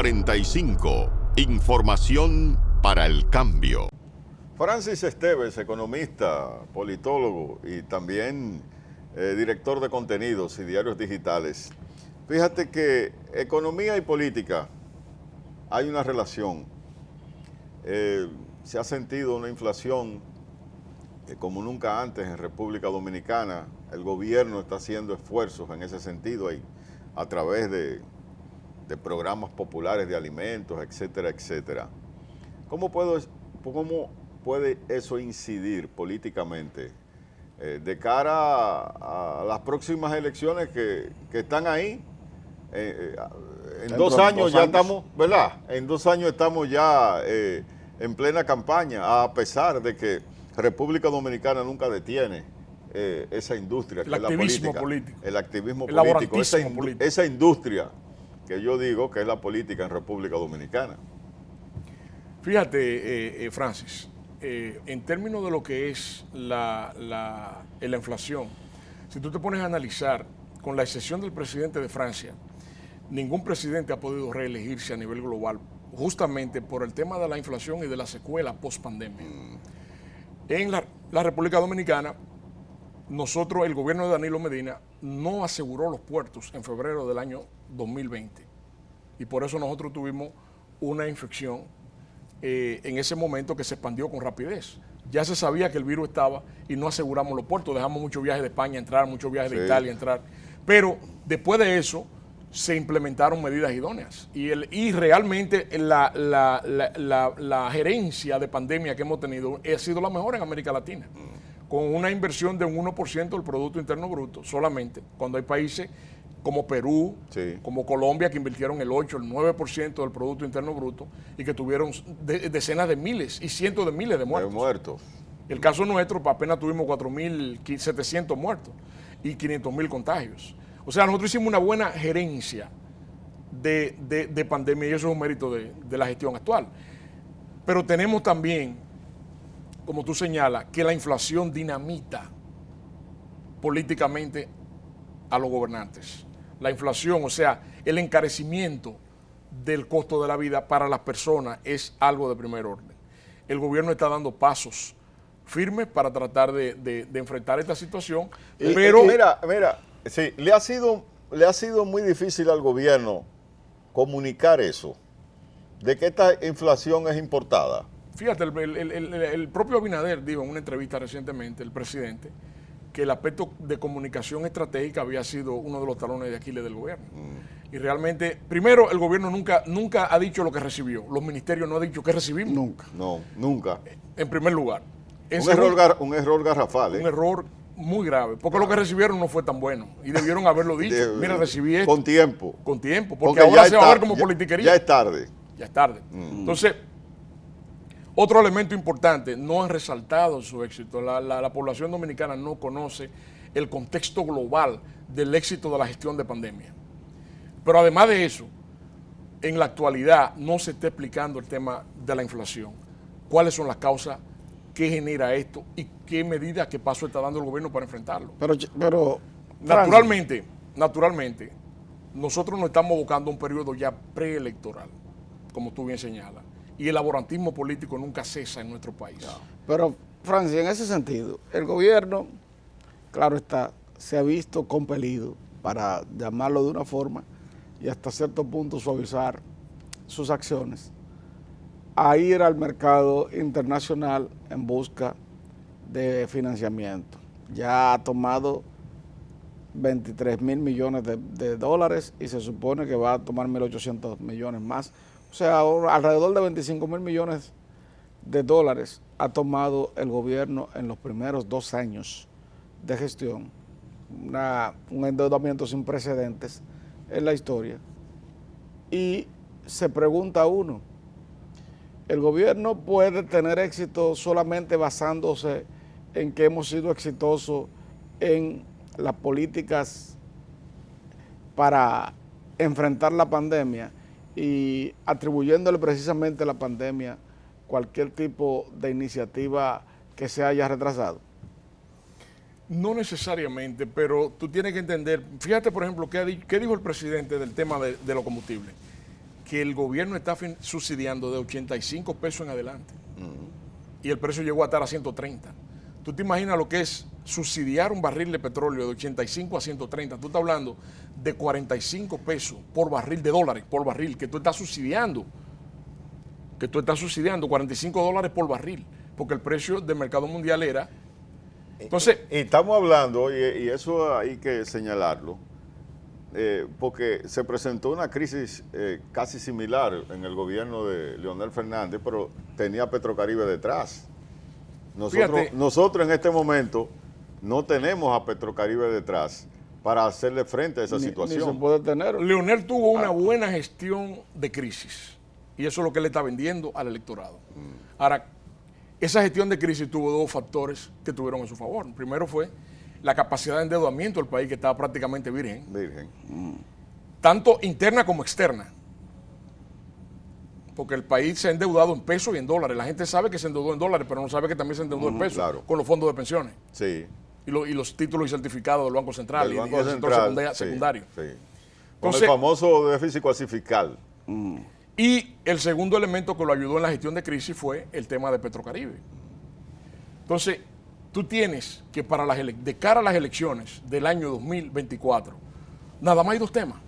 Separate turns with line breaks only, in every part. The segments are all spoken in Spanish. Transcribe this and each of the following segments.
KZ45. Información para el cambio.
Francis Esteves, economista, politólogo y también director de contenidos y diarios digitales. Fíjate que economía y política hay una relación. Se ha sentido una inflación como nunca antes en República Dominicana. El gobierno está haciendo esfuerzos en ese sentido a través de programas populares de alimentos, etcétera, etcétera. ¿Cómo puede eso incidir políticamente de cara a las próximas elecciones que están ahí? En 2 años ya estamos, ¿verdad? En 2 años estamos ya en plena campaña, a pesar de que República Dominicana nunca detiene esa industria, que es la política. El activismo político, esa industria que yo digo que es la política en República Dominicana.
Fíjate, Francis, en términos de lo que es la inflación, si tú te pones a analizar, con la excepción del presidente de Francia, ningún presidente ha podido reelegirse a nivel global, justamente por el tema de la inflación y de la secuela post-pandemia. En la República Dominicana, nosotros, el gobierno de Danilo Medina, no aseguró los puertos en febrero del año 2020. Y por eso nosotros tuvimos una infección en ese momento que se expandió con rapidez. Ya se sabía que el virus estaba y no aseguramos los puertos. Dejamos muchos viajes de España entrar, muchos viajes de Italia entrar. Pero después de eso se implementaron medidas idóneas. Y realmente la gerencia de pandemia que hemos tenido ha sido la mejor en América Latina. Con una inversión de un 1% del Producto Interno Bruto solamente, cuando hay países como Perú, como Colombia, que invirtieron el 8, el 9% del Producto Interno Bruto y que tuvieron decenas de miles y cientos de miles de muertos. El caso nuestro, apenas tuvimos 4.700 muertos y 500.000 contagios. O sea, nosotros hicimos una buena gerencia de pandemia y eso es un mérito de la gestión actual. Pero tenemos también, como tú señalas, que la inflación dinamita políticamente a los gobernantes. La inflación, o sea, el encarecimiento del costo de la vida para las personas es algo de primer orden. El gobierno está dando pasos firmes para tratar de enfrentar esta situación, pero...
Mira, sí, le ha sido muy difícil al gobierno comunicar eso, de que esta inflación es importada.
Fíjate, el propio Abinader dijo en una entrevista recientemente, el presidente, que el aspecto de comunicación estratégica había sido uno de los talones de Aquiles del gobierno. Y realmente, primero, el gobierno nunca ha dicho lo que recibió. Los ministerios no han dicho qué recibimos.
Nunca. No, nunca.
En primer lugar.
Un error garrafal.
Un error muy grave, porque lo que recibieron no fue tan bueno. Y debieron haberlo dicho. Mira, recibí esto.
Con tiempo.
Con tiempo, porque ahora se va a ver como politiquería.
Ya es tarde.
Ya es tarde. Entonces, otro elemento importante, no han resaltado su éxito. La población dominicana no conoce el contexto global del éxito de la gestión de pandemia. Pero además de eso, en la actualidad no se está explicando el tema de la inflación. ¿Cuáles son las causas que genera esto y qué medidas, qué paso está dando el gobierno para enfrentarlo?
Pero
naturalmente, nosotros nos estamos buscando un periodo ya preelectoral, como tú bien señalas. Y el laborantismo político nunca cesa en nuestro país.
Pero, Francis, en ese sentido, el gobierno, claro está, se ha visto compelido, para llamarlo de una forma, y hasta cierto punto suavizar sus acciones, a ir al mercado internacional en busca de financiamiento. Ya ha tomado 23.000 millones de dólares y se supone que va a tomar 1.800 millones más. O sea, alrededor de 25.000 millones de dólares ha tomado el gobierno en los primeros 2 años de gestión. Un endeudamiento sin precedentes en la historia. Y se pregunta uno, ¿el gobierno puede tener éxito solamente basándose en que hemos sido exitosos en las políticas para enfrentar la pandemia y atribuyéndole precisamente a la pandemia cualquier tipo de iniciativa que se haya retrasado?
No necesariamente, pero tú tienes que entender, fíjate por ejemplo, ¿qué dijo el presidente del tema de los combustibles? que el gobierno está subsidiando de 85 pesos en adelante. Y el precio llegó a estar a 130. ¿Tú te imaginas lo que es subsidiar un barril de petróleo de 85 a 130? Tú estás hablando de 45 pesos por barril de dólares, por barril, que tú estás subsidiando. Que tú estás subsidiando 45 dólares por barril, porque el precio del mercado mundial era... Entonces...
Y estamos hablando, y eso hay que señalarlo, porque se presentó una crisis casi similar en el gobierno de Leonel Fernández, pero tenía Petrocaribe detrás. Nosotros en este momento no tenemos a Petrocaribe detrás para hacerle frente a esa situación.
Ni se puede tener.
Leonel tuvo una buena gestión de crisis, y eso es lo que le está vendiendo al electorado. Ahora, esa gestión de crisis tuvo dos factores que tuvieron a su favor. Primero fue la capacidad de endeudamiento del país, que estaba prácticamente virgen. Tanto interna como externa. Porque el país se ha endeudado en pesos y en dólares. La gente sabe que se endeudó en dólares, pero no sabe que también se endeudó en pesos,
claro,
con los fondos de pensiones.
Sí.
Y los títulos y certificados del Banco Central
Del
y
Banco
del sector
Central,
secundario.
Sí. Con
Entonces,
el famoso déficit cuasifical.
Y el segundo elemento que lo ayudó en la gestión de crisis fue el tema de Petrocaribe. Entonces, tú tienes que de cara a las elecciones del año 2024, nada más hay dos temas.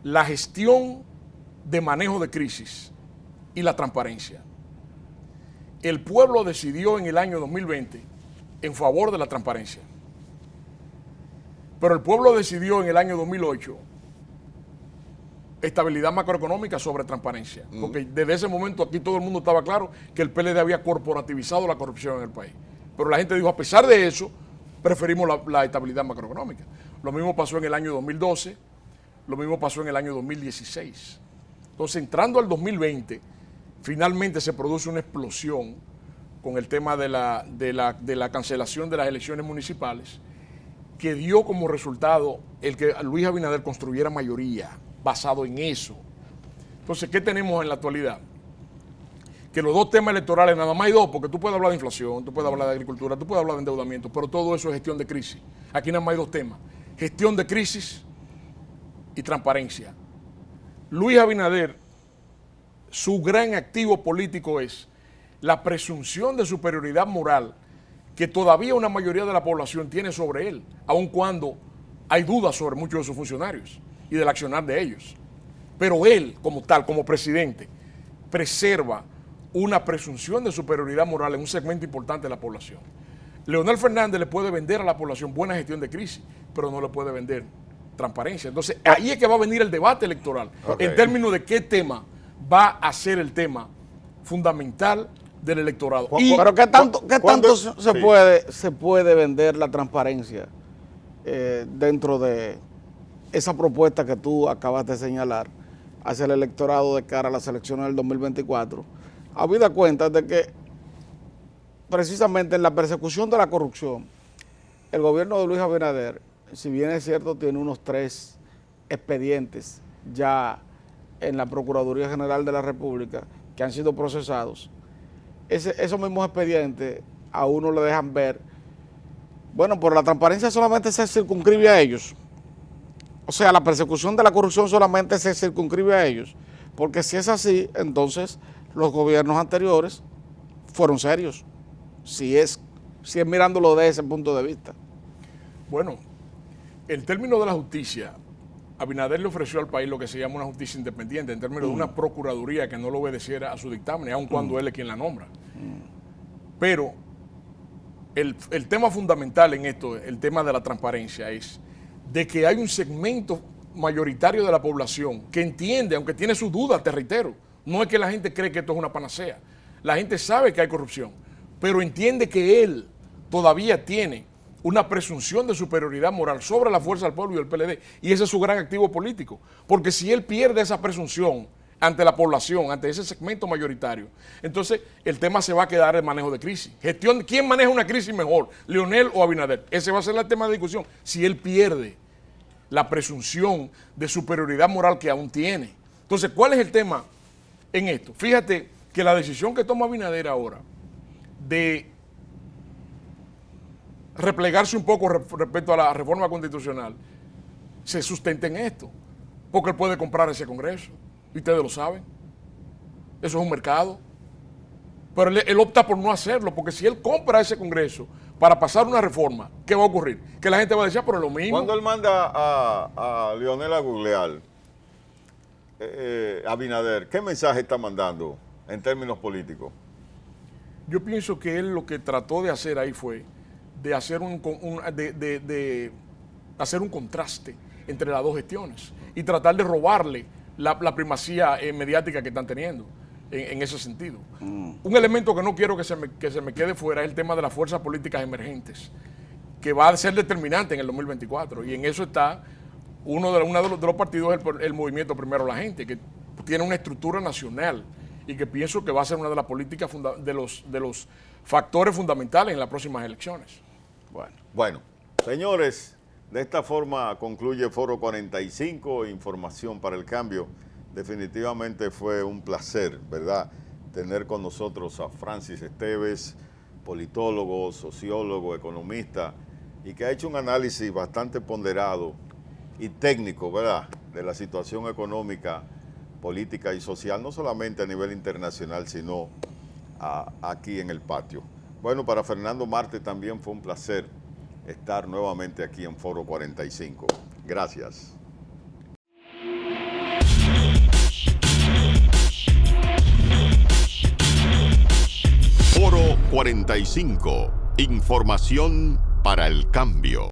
La gestión de manejo de crisis y la transparencia. El pueblo decidió en el año 2020 en favor de la transparencia. Pero el pueblo decidió en el año 2008 estabilidad macroeconómica sobre transparencia. Porque desde ese momento aquí todo el mundo estaba claro que el PLD había corporativizado la corrupción en el país. Pero la gente dijo, a pesar de eso, preferimos la estabilidad macroeconómica. Lo mismo pasó en el año 2012, lo mismo pasó en el año 2016. Entonces, entrando al 2020, finalmente se produce una explosión con el tema de la cancelación de las elecciones municipales, que dio como resultado el que Luis Abinader construyera mayoría basado en eso. Entonces, ¿qué tenemos en la actualidad? Que los dos temas electorales, nada más hay dos, porque tú puedes hablar de inflación, tú puedes hablar de agricultura, tú puedes hablar de endeudamiento, pero todo eso es gestión de crisis. Aquí nada más hay dos temas: gestión de crisis y transparencia. Luis Abinader, su gran activo político es la presunción de superioridad moral que todavía una mayoría de la población tiene sobre él, aun cuando hay dudas sobre muchos de sus funcionarios y del accionar de ellos. Pero él, como tal, como presidente, preserva una presunción de superioridad moral en un segmento importante de la población. Leonel Fernández le puede vender a la población buena gestión de crisis, pero no le puede vender transparencia. Entonces, ahí es que va a venir el debate electoral, en términos de qué tema va a ser el tema fundamental del electorado.
Pero ¿qué tanto se puede vender la transparencia dentro de esa propuesta que tú acabas de señalar hacia el electorado de cara a las elecciones del 2024? Habida cuenta de que precisamente en la persecución de la corrupción, el gobierno de Luis Abinader, si bien es cierto, tiene unos 3 expedientes ya en la Procuraduría General de la República que han sido procesados. Esos mismos expedientes a uno le dejan ver, bueno, pero la transparencia solamente se circunscribe a ellos. O sea, la persecución de la corrupción solamente se circunscribe a ellos. Porque si es así, entonces los gobiernos anteriores fueron serios. Si es mirándolo desde ese punto de vista.
Bueno, en términos de la justicia, Abinader le ofreció al país lo que se llama una justicia independiente, en términos de una procuraduría que no lo obedeciera a su dictamen, aun cuando él es quien la nombra. Pero el tema fundamental en esto, el tema de la transparencia, es de que hay un segmento mayoritario de la población que entiende, aunque tiene sus dudas, te reitero, no es que la gente cree que esto es una panacea. La gente sabe que hay corrupción, pero entiende que él todavía tiene una presunción de superioridad moral sobre la fuerza del pueblo y el PLD, y ese es su gran activo político, porque si él pierde esa presunción ante la población, ante ese segmento mayoritario, entonces el tema se va a quedar en manejo de crisis. ¿Quién maneja una crisis mejor, Leonel o Abinader? Ese va a ser el tema de discusión, si él pierde la presunción de superioridad moral que aún tiene. Entonces, ¿cuál es el tema en esto? Fíjate que la decisión que toma Abinader ahora de replegarse un poco respecto a la reforma constitucional se sustenta en esto. porque él puede comprar ese Congreso. Y ustedes lo saben. Eso es un mercado. Pero él opta por no hacerlo, porque si él compra ese Congreso para pasar una reforma, ¿qué va a ocurrir? Que la gente va a decir, pero lo mismo.
Cuando él manda a Leonel a googlear, Abinader, ¿qué mensaje está mandando en términos políticos?
Yo pienso que él lo que trató de hacer ahí fue de hacer hacer un contraste entre las dos gestiones y tratar de robarle la primacía mediática que están teniendo en ese sentido. Un elemento que no quiero que se me quede fuera es el tema de las fuerzas políticas emergentes, que va a ser determinante en el 2024. Y en eso está uno de los partidos, el movimiento Primero la Gente, que tiene una estructura nacional y que pienso que va a ser una de las políticas de los factores fundamentales en las próximas elecciones.
Bueno, señores, de esta forma concluye Foro 45, Información para el Cambio. Definitivamente fue un placer, ¿verdad?, tener con nosotros a Francis Esteves, politólogo, sociólogo, economista, y que ha hecho un análisis bastante ponderado y técnico, ¿verdad?, de la situación económica, política y social, no solamente a nivel internacional, sino aquí en el patio. Bueno, para Fernando Marte también fue un placer estar nuevamente aquí en Foro 45. Gracias.
Foro 45. Información para el cambio.